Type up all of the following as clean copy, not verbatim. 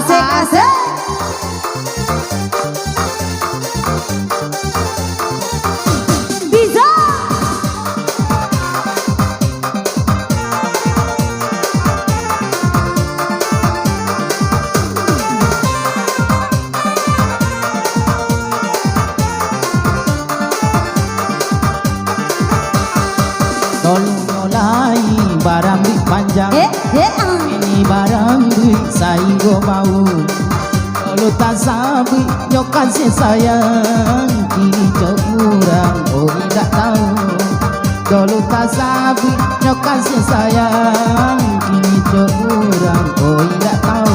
Asik-asik. Bisa. Tolong nyolai barang duit panjang. Ini barang duit saya go mau. Kalau tak sabi nyokan si sayang kini curang oh tidak tahu. Kalau tak sabi nyokan si sayang kini curang oh tidak tahu.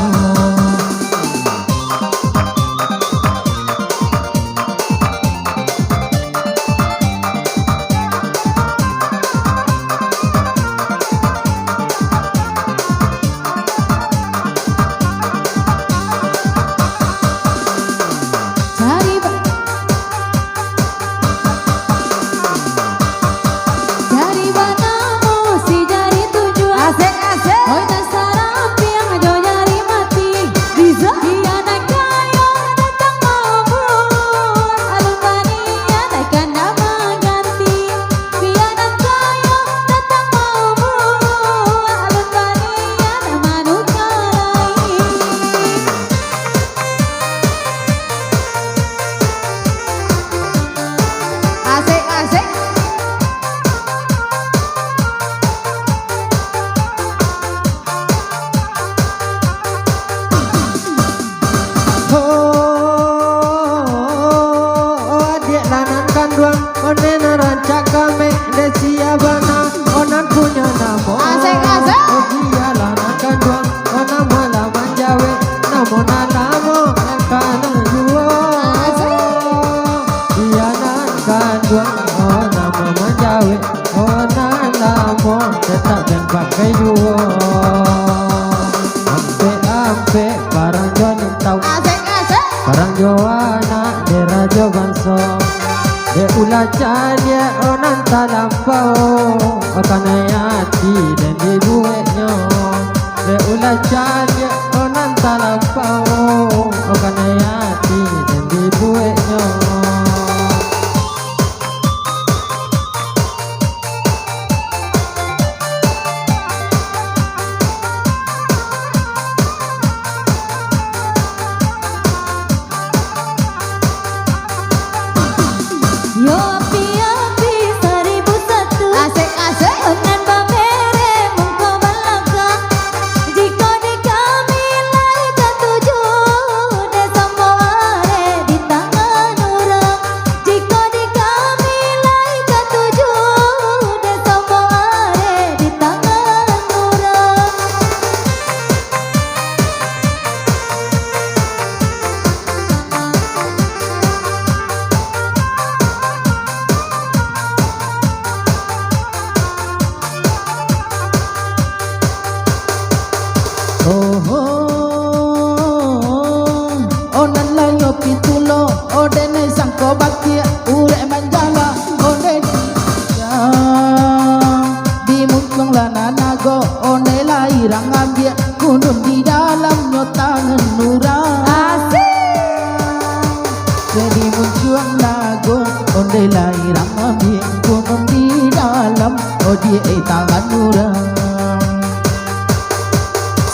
Pakai juo ampe barang jono tau barang joana de rajo banso de ulacannya onan talampau akan ayati dan dibuatnya de ulacannya onan talampau akan ayati dan dibuatnya. Onan layo pitulo odene sangko bakia urek manjala onde di muncung lana nago onde lairang ambia kunun di dalam nyotangan nurang jadi muncung nago onde lairang ambia kunun di dalam odi tangan nurang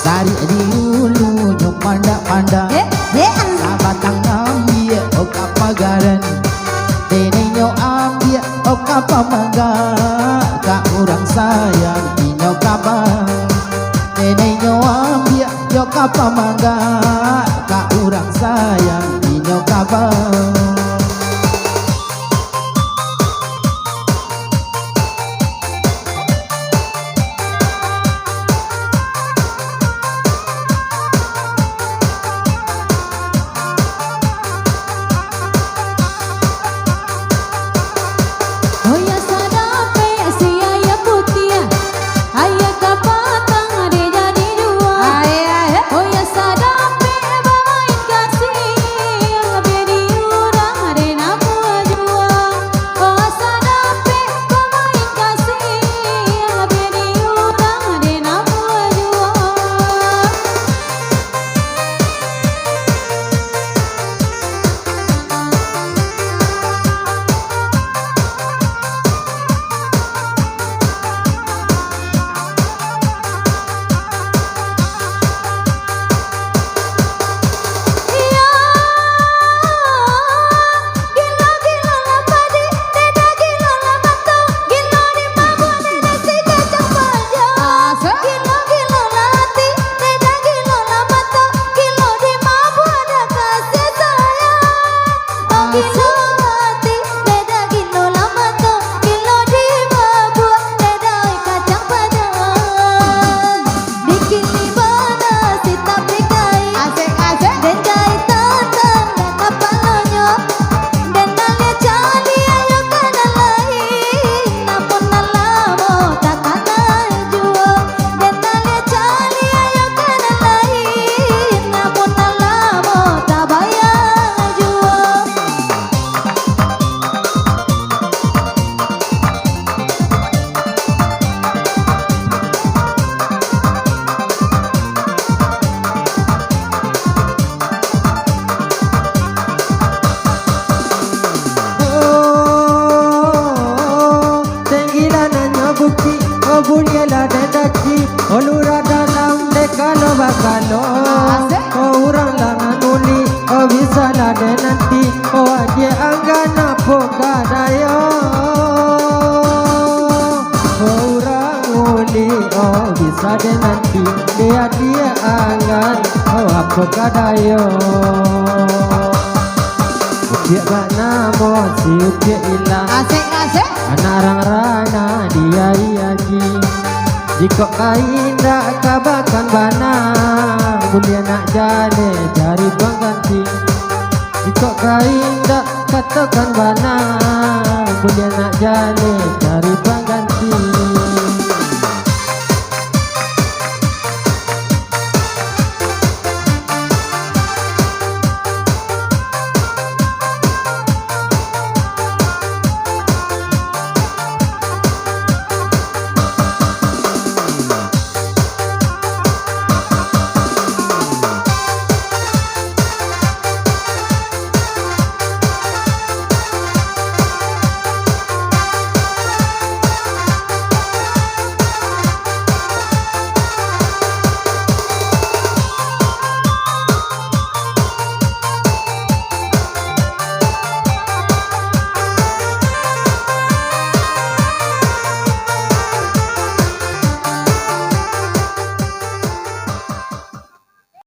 sari di ulu nyok panda-panda sabatang ambia oka pagaran denenyo ambia oka pamangga ka urang sayang inyo kabang denenyo ambia oka pamangga ka urang sayang inyo kabang. Oh ya sadape bawain kasih kilo hati beda kilo lama tuh kilo di babua beda kacang padang bikin di mana si tapi kai asik dan kai tatang dan kapalonyo dan nalia cali ayo kana lain napon nalamo takana juo dan nalia cali ayo kana lain napon nalamo tabaya juo. Bukti bunyala dedaki olura dalam dekalo bakalo orang langan uli bisa lade nanti dia anggana pokadayo orang uli bisa de nanti dia anggan pokadayo upiak bana mo si upiak ilang Asik Anarang-rana dia iaji jika kainda kabakan bana Bulia nak jale cari pengganti jika kainda katakan bana Bulia nak jale cari pengganti